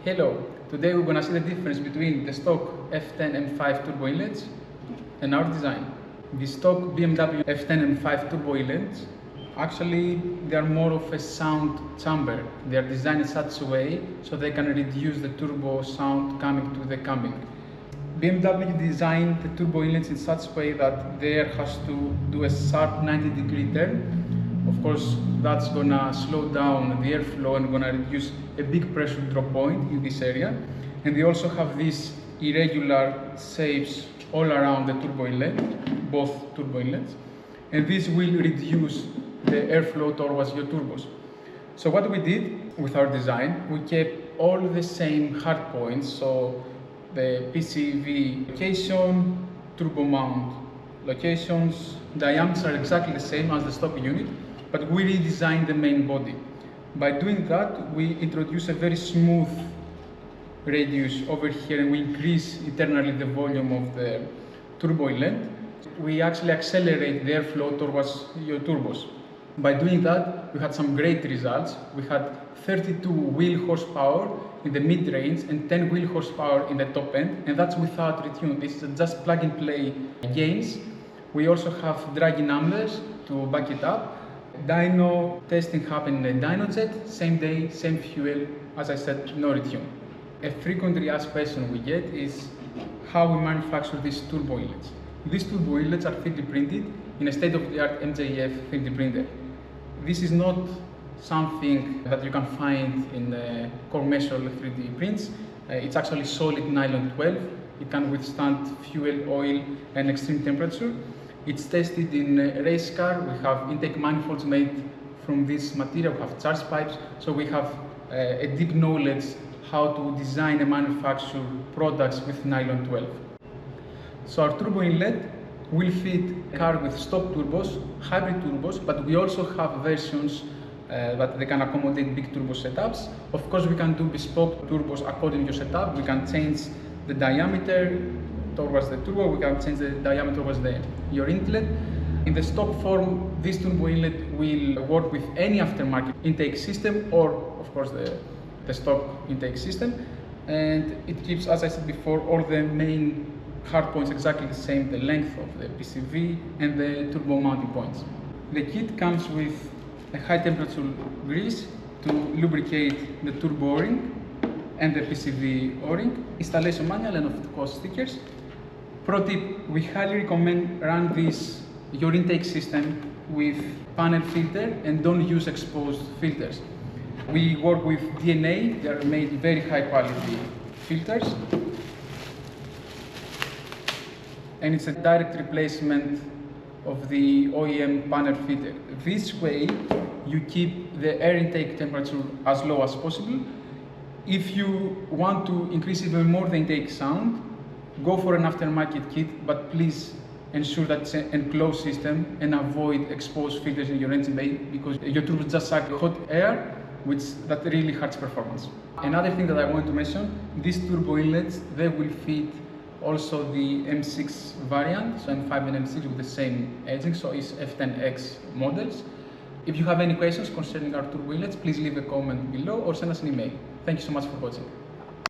Hello, today we're gonna see the difference between the stock F10 M5 turbo inlets and our design. The stock BMW F10 M5 turbo inlets, actually they are more of a sound chamber. They are designed in such a way so they can reduce the turbo sound coming to the cabin. BMW designed the turbo inlets in such a way that the air has to do a sharp 90-degree turn. Of course, that's gonna slow down the airflow and gonna reduce a big pressure drop point in this area. And they also have these irregular shapes all around the turbo inlet, both turbo inlets. And this will reduce the airflow towards your turbos. So what we did with our design, we kept all the same hard points. So the PCV location, turbo mount locations, diameters are exactly the same as the stock unit, but we redesigned the main body. By doing that, we introduce a very smooth radius over here and we increase internally the volume of the turbo inlet. We actually accelerate the airflow towards your turbos. By doing that, we had some great results. We had 32 wheel horsepower in the mid-range and 10 wheel horsepower in the top end, and that's without retune. This is just plug-and-play gains. We also have drag-in numbers to back it up. Dyno testing happened in a dyno jet, same day, same fuel, as I said, no retune. A frequently asked question we get is how we manufacture these turbo inlets. These turbo inlets are 3D printed in a state-of-the-art MJF 3D printer. This is not something that you can find in commercial 3D prints. It's actually solid nylon 12. It can withstand fuel, oil, and extreme temperature. It's tested in a race car. We have intake manifolds made from this material. We have charge pipes. So we have a deep knowledge how to design and manufacture products with nylon 12. So our turbo inlet will fit a car with stock turbos, hybrid turbos, but we also have versions that they can accommodate big turbo setups. Of course, we can do bespoke turbos according to your setup. We can change the diameter towards the turbo, we can change the diameter towards your inlet. In the stock form, this turbo inlet will work with any aftermarket intake system or, of course, the stock intake system. And it keeps, as I said before, all the main hard points exactly the same, the length of the PCV and the turbo mounting points. The kit comes with a high temperature grease to lubricate the turbo O-ring and the PCV O-ring, installation manual and of course stickers. Pro tip, we highly recommend run your intake system with panel filter and don't use exposed filters. We work with DNA, they are made very high quality filters. And it's a direct replacement of the OEM panel filter. This way, you keep the air intake temperature as low as possible. If you want to increase even more the intake sound, go for an aftermarket kit, but please ensure that it's an enclosed system and avoid exposed filters in your engine bay because your turbos just suck hot air, that really hurts performance. Another thing that I want to mention, these turbo inlets, they will fit also the M6 variant, so M5 and M6 with the same edging, so it's F1X models. If you have any questions concerning our turbo inlets, please leave a comment below or send us an email. Thank you so much for watching.